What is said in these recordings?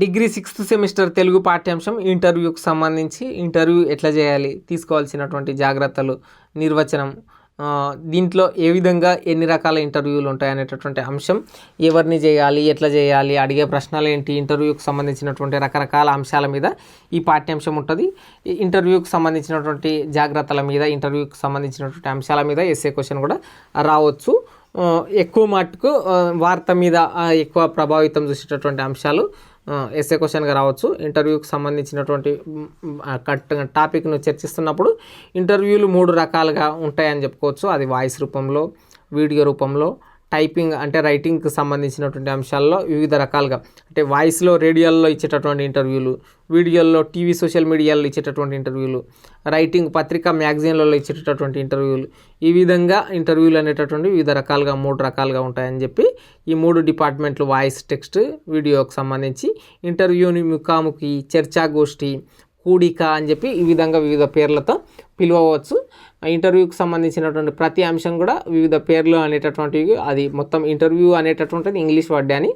Degree 6th semester Telugu పాఠ్యాంశం ఇంటర్వ్యూకి సంబంధించి ఇంటర్వ్యూ ఎట్లా చేయాలి, తీసుకోవాల్సినటువంటి జాగ్రత్తలు, నిర్వచనం, దీంట్లో ఏ విధంగా ఎన్ని రకాల ఇంటర్వ్యూలు ఉంటాయి అనేటటువంటి అంశం, ఎవరిని చేయాలి, ఎట్లా చేయాలి, అడిగే ప్రశ్నలు ఏంటి, ఇంటర్వ్యూకి సంబంధించినటువంటి రకరకాల అంశాల మీద ఈ పాఠ్యాంశం ఉంటుంది. ఇంటర్వ్యూకి సంబంధించినటువంటి జాగ్రత్తల మీద, ఇంటర్వ్యూకి సంబంధించినటువంటి అంశాల మీద ఎస్ఏ క్వశ్చన్ కూడా రావచ్చు. ఎక్కువ మటుకు వార్త మీద ఎక్కువ ప్రభావితం చూసేటటువంటి అంశాలు ఎస్ఏ క్వశ్చన్గా రావచ్చు. ఇంటర్వ్యూకి సంబంధించినటువంటి టాపిక్ను చర్చిస్తున్నప్పుడు ఇంటర్వ్యూలు 3 రకాలుగా ఉంటాయని చెప్పుకోవచ్చు. అది వాయిస్ రూపంలో, వీడియో రూపంలో, టైపింగ్ అంటే రైటింగ్కి సంబంధించినటువంటి అంశాల్లో వివిధ రకాలుగా, అంటే వాయిస్లో రేడియోల్లో ఇచ్చేటటువంటి ఇంటర్వ్యూలు, వీడియోల్లో టీవీ సోషల్ మీడియాలో ఇచ్చేటటువంటి ఇంటర్వ్యూలు, రైటింగ్ పత్రిక మ్యాగజైన్లలో ఇచ్చేటటువంటి ఇంటర్వ్యూలు, ఈ విధంగా ఇంటర్వ్యూలు అనేటటువంటి వివిధ రకాలుగా 3 రకాలుగా ఉంటాయని చెప్పి ఈ 3 డిపార్ట్మెంట్లు వాయిస్, టెక్స్ట్, వీడియోకి సంబంధించి ఇంటర్వ్యూని ముఖాముఖి, చర్చాగోష్ఠి, కూడిక అని చెప్పి ఈ విధంగా వివిధ పేర్లతో పిలవవచ్చు. ఇంటర్వ్యూకి సంబంధించినటువంటి ప్రతి అంశం కూడా వివిధ పేర్లు అనేటటువంటివి, అది మొత్తం ఇంటర్వ్యూ అనేటటువంటిది ఇంగ్లీష్ వర్డ్ అని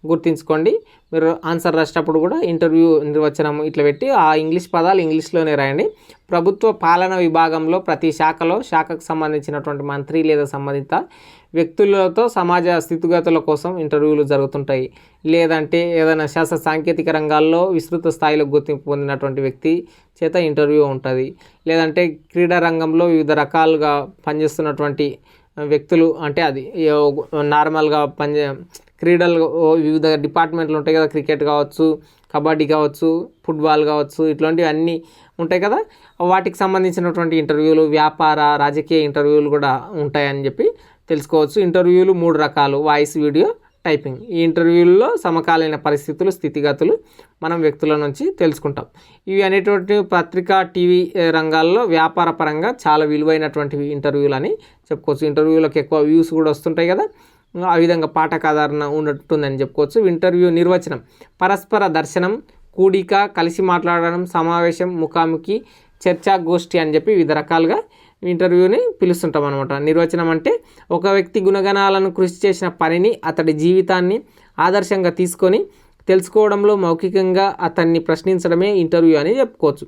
గుర్తుంచుకోండి. మీరు ఆన్సర్ రాసేటప్పుడు కూడా ఇంటర్వ్యూ నిర్వచనం ఇట్లా పెట్టి ఆ ఇంగ్లీష్ పదాలు ఇంగ్లీష్లోనే రాయండి. ప్రభుత్వ పాలన విభాగంలో ప్రతి శాఖకు సంబంధించినటువంటి మంత్రి లేదా సంబంధిత వ్యక్తులతో సమాజ స్థితిగతుల కోసం ఇంటర్వ్యూలు జరుగుతుంటాయి. లేదంటే ఏదైనా శాస్త్ర సాంకేతిక రంగాల్లో విస్తృత స్థాయిలో గుర్తింపు పొందినటువంటి వ్యక్తి చేత ఇంటర్వ్యూ ఉంటుంది. లేదంటే క్రీడా రంగంలో వివిధ రకాలుగా పనిచేస్తున్నటువంటి వ్యక్తులు, అంటే అది నార్మల్గా క్రీడలు వివిధ డిపార్ట్మెంట్లు ఉంటాయి కదా, క్రికెట్ కావచ్చు, కబడ్డీ కావచ్చు, ఫుట్బాల్ కావచ్చు, ఇట్లాంటివి అన్నీ ఉంటాయి కదా, వాటికి సంబంధించినటువంటి ఇంటర్వ్యూలు, వ్యాపార, రాజకీయ ఇంటర్వ్యూలు కూడా ఉంటాయని చెప్పి తెలుసుకోవచ్చు. ఇంటర్వ్యూలు 3 రకాలు: వాయిస్, వీడియో, టైపింగ్. ఈ ఇంటర్వ్యూల్లో సమకాలీన పరిస్థితులు, స్థితిగతులు మనం వ్యక్తుల నుంచి తెలుసుకుంటాం. ఇవి అనేటువంటి పత్రిక, టీవీ రంగాల్లో వ్యాపార పరంగా చాలా విలువైనటువంటివి ఇంటర్వ్యూలు అని చెప్పుకోవచ్చు. ఇంటర్వ్యూలకు ఎక్కువ వ్యూస్ కూడా వస్తుంటాయి కదా, ఆ విధంగా పాఠకాధారణ ఉంటుందని చెప్పుకోవచ్చు. ఇంటర్వ్యూ నిర్వచనం: పరస్పర దర్శనం, కూడిక, కలిసి మాట్లాడడం, సమావేశం, ముఖాముఖి, చర్చాగోష్ఠి అని చెప్పి వివిధ రకాలుగా ఇంటర్వ్యూని పిలుస్తుంటాం అనమాట. నిర్వచనం అంటే ఒక వ్యక్తి గుణగణాలను, కృషి చేసిన పనిని, అతడి జీవితాన్ని ఆదర్శంగా తీసుకొని తెలుసుకోవడంలో మౌఖికంగా అతన్ని ప్రశ్నించడమే ఇంటర్వ్యూ అని చెప్పుకోవచ్చు.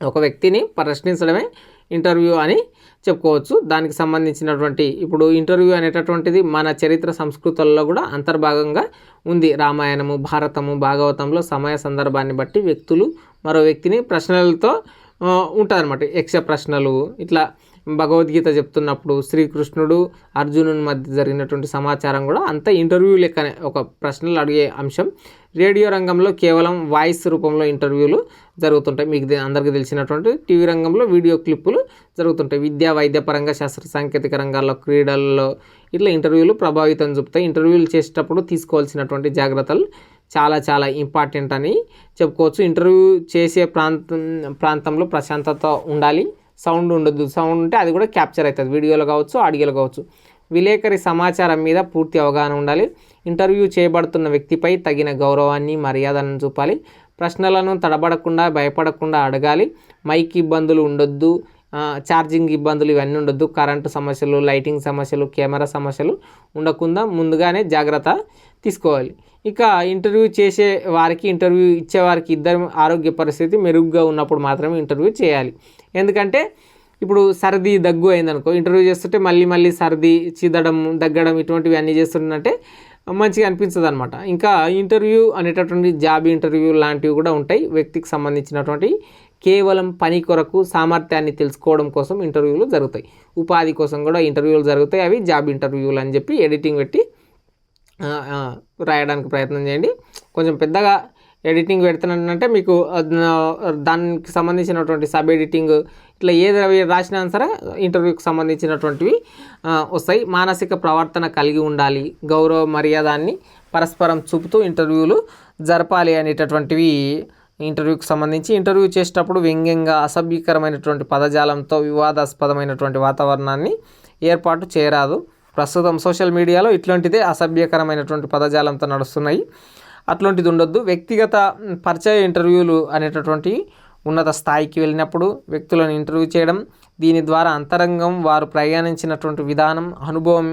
ఒక వ్యక్తిని ప్రశ్నించడమే ఇంటర్వ్యూ అని చెప్పుకోవచ్చు. దానికి సంబంధించినటువంటి ఇప్పుడు ఇంటర్వ్యూ అనేటటువంటిది మన చరిత్ర సంస్కృతుల్లో కూడా అంతర్భాగంగా ఉంది. రామాయణము, భారతము, భాగవతంలో సమయ సందర్భాన్ని బట్టి వ్యక్తులు మరో వ్యక్తిని ప్రశ్నలతో ఉంటుందన్నమాట. యక్ష ప్రశ్నలు, ఇట్లా భగవద్గీత చెప్తున్నప్పుడు శ్రీకృష్ణుడు అర్జునుని మధ్య జరిగినటువంటి సమాచారం కూడా అంత ఇంటర్వ్యూ లెక్కనే, ఒక ప్రశ్నలు అడిగే అంశం. రేడియో రంగంలో కేవలం వాయిస్ రూపంలో ఇంటర్వ్యూలు జరుగుతుంటాయి, మీకు అందరికీ తెలిసినటువంటి. టీవీ రంగంలో వీడియో క్లిప్పులు జరుగుతుంటాయి. విద్యా, వైద్యపరంగా, శాస్త్ర సాంకేతిక రంగాల్లో, క్రీడల్లో ఇట్లా ఇంటర్వ్యూలు ప్రభావితం చూపుతాయి. ఇంటర్వ్యూలు చేసేటప్పుడు తీసుకోవాల్సినటువంటి జాగ్రత్తలు చాలా చాలా ఇంపార్టెంట్ అని చెప్పుకోవచ్చు. ఇంటర్వ్యూ చేసే ప్రాంతంలో ప్రశాంతత ఉండాలి, సౌండ్ ఉండొద్దు. సౌండ్ ఉంటే అది కూడా క్యాప్చర్ అవుతుంది, వీడియోలో కావచ్చు, ఆడియోలో కావచ్చు. విలేకరి సమాచారం మీద పూర్తి అవగాహన ఉండాలి. ఇంటర్వ్యూ చేయబడుతున్న వ్యక్తిపై తగిన గౌరవాన్ని, మర్యాదను చూపాలి. ప్రశ్నలను తడబడకుండా, భయపడకుండా అడగాలి. మైక్ ఇబ్బందులు ఉండొద్దు, ఛార్జింగ్ ఇబ్బందులు ఇవన్నీ ఉండొద్దు. కరెంటు సమస్యలు, లైటింగ్ సమస్యలు, కెమెరా సమస్యలు ఉండకుండా ముందుగానే జాగ్రత్త తీసుకోవాలి. ఇక ఇంటర్వ్యూ చేసే వారికి, ఇంటర్వ్యూ ఇచ్చేవారికి ఇద్దరు ఆరోగ్య పరిస్థితి మెరుగ్గా ఉన్నప్పుడు మాత్రమే ఇంటర్వ్యూ చేయాలి. ఎందుకంటే ఇప్పుడు సర్ది, దగ్గు అయిందనుకో, ఇంటర్వ్యూ చేస్తుంటే మళ్ళీ సర్ది, చిదడం, దగ్గడం ఇటువంటివి అన్నీ చేస్తుంటే మంచిగా అనిపించదు అనమాట. ఇంకా ఇంటర్వ్యూ అనేటటువంటి జాబ్ ఇంటర్వ్యూ లాంటివి కూడా ఉంటాయి. వ్యక్తికి సంబంధించినటువంటి కేవలం పని కొరకు సామర్థ్యాన్ని తెలుసుకోవడం కోసం ఇంటర్వ్యూలు జరుగుతాయి. ఉపాధి కోసం కూడా ఇంటర్వ్యూలు జరుగుతాయి, అవి జాబ్ ఇంటర్వ్యూలు అని చెప్పి ఎడిటింగ్ పెట్టి రాయడానికి ప్రయత్నం చేయండి. కొంచెం పెద్దగా ఎడిటింగ్ పెడుతున్నానంటే మీకు దానికి సంబంధించినటువంటి సబ్ ఎడిటింగ్ ఇట్లా ఏది రాసినా సరే ఇంటర్వ్యూకి సంబంధించినటువంటివి వస్తాయి. మానసిక ప్రవర్తన కలిగి ఉండాలి, గౌరవ మర్యాదాన్ని పరస్పరం చూపుతూ ఇంటర్వ్యూలు జరపాలి అనేటటువంటివి ఇంటర్వ్యూకి సంబంధించి. ఇంటర్వ్యూ చేసేటప్పుడు వ్యంగ్యంగా, అసభ్యకరమైనటువంటి పదజాలంతో వివాదాస్పదమైనటువంటి వాతావరణాన్ని ఏర్పాటు చేయరాదు. ప్రస్తుతం సోషల్ మీడియాలో ఇట్లాంటిదే అసభ్యకరమైనటువంటి పదజాలంతో నడుస్తున్నాయి, అట్లాంటిది ఉండొద్దు. వ్యక్తిగత పరిచయ ఇంటర్వ్యూలు అనేటటువంటి ఉన్నత స్థాయికి వెళ్ళినప్పుడు వ్యక్తులను ఇంటర్వ్యూ చేయడం, దీని ద్వారా అంతరంగం, వారు ప్రయాణించినటువంటి విధానం, అనుభవం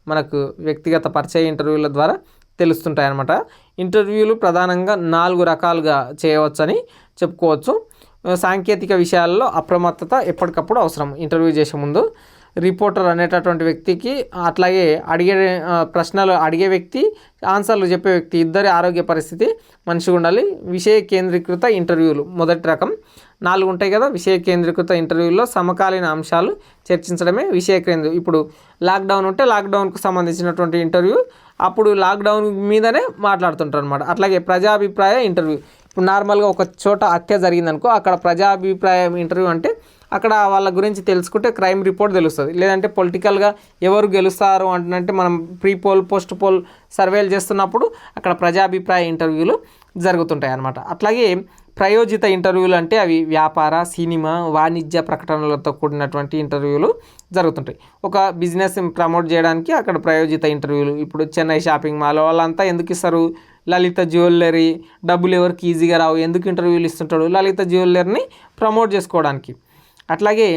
మనకు వ్యక్తిగత పరిచయ ఇంటర్వ్యూల ద్వారా తెలుస్తుంటాయి అన్నమాట. ఇంటర్వ్యూలు ప్రధానంగా 4 రకాలుగా చేయవచ్చని చెప్పుకోవచ్చు. సాంకేతిక విషయాల్లో అప్రమత్తత ఎప్పటికప్పుడు అవసరం. ఇంటర్వ్యూ చేసే ముందు రిపోర్టర్ అనేటటువంటి వ్యక్తికి, అట్లాగే ప్రశ్నలు అడిగే వ్యక్తి, ఆన్సర్లు చెప్పే వ్యక్తి ఇద్దరి ఆరోగ్య పరిస్థితి మంచిగా ఉండాలి. విషయ కేంద్రీకృత ఇంటర్వ్యూలు మొదటి రకం. 4 ఉంటాయి కదా. విషయ కేంద్రీకృత ఇంటర్వ్యూల్లో సమకాలీన అంశాలు చర్చించడమే విషయ కేంద్రం. ఇప్పుడు లాక్డౌన్ ఉంటే లాక్డౌన్కు సంబంధించినటువంటి ఇంటర్వ్యూ, అప్పుడు లాక్డౌన్ మీదనే మాట్లాడుతుంటారు అనమాట. అట్లాగే ప్రజాభిప్రాయ ఇంటర్వ్యూ. ఇప్పుడు నార్మల్గా ఒక చోట హత్య జరిగిందనుకో, అక్కడ ప్రజాభిప్రాయం ఇంటర్వ్యూ అంటే అక్కడ వాళ్ళ గురించి తెలుసుకుంటే క్రైమ్ రిపోర్ట్ తెలుస్తుంది. లేదంటే పొలిటికల్గా ఎవరు గెలుస్తారు అంటే మనం ప్రీ పోల్ పోస్ట్ పోల్ సర్వేలు చేస్తున్నప్పుడు అక్కడ ప్రజాభిప్రాయ ఇంటర్వ్యూలు జరుగుతుంటాయి అన్నమాట. అట్లాగే ప్రయోజిత ఇంటర్వ్యూలు అంటే అవి వ్యాపార, సినిమా, వాణిజ్య ప్రకటనలతో కూడినటువంటి ఇంటర్వ్యూలు జరుగుతుంటాయి. ఒక బిజినెస్ ప్రమోట్ చేయడానికి అక్కడ ప్రయోజిత ఇంటర్వ్యూలు. ఇప్పుడు చెన్నై షాపింగ్ మాల్ వాళ్ళంతా ఎందుకు ఇస్తారు? లలిత జ్యువెలరీ, డబ్బులు ఎవరికి ఈజీగా రావు, ఎందుకు ఇంటర్వ్యూలు ఇస్తుంటాడు? లలిత జ్యువెలరీని ప్రమోట్ చేసుకోవడానికి. అట్లాగే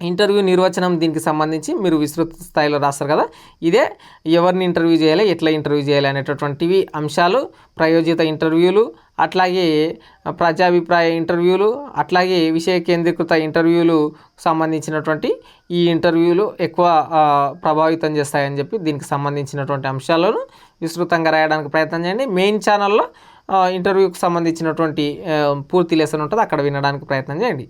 ఇంటర్వ్యూ నిర్వచనం, దీనికి సంబంధించి మీరు విస్తృత స్థాయిలో రాస్తారు కదా. ఇదే ఎవరిని ఇంటర్వ్యూ చేయాలి, ఎట్లా ఇంటర్వ్యూ చేయాలి అనేటటువంటివి అంశాలు. ప్రయోజిత ఇంటర్వ్యూలు, అట్లాగే ప్రజాభిప్రాయ ఇంటర్వ్యూలు, అట్లాగే విషయ కేంద్రీకృత ఇంటర్వ్యూలు సంబంధించినటువంటి ఈ ఇంటర్వ్యూలు ఎక్కువ ప్రభావితం చేస్తాయని చెప్పి దీనికి సంబంధించినటువంటి అంశాలను విస్తృతంగా రాయడానికి ప్రయత్నం చేయండి. మెయిన్ ఛానల్లో ఇంటర్వ్యూకి సంబంధించినటువంటి పూర్తి లెసన్ ఉంటుంది, అక్కడ వినడానికి ప్రయత్నం చేయండి.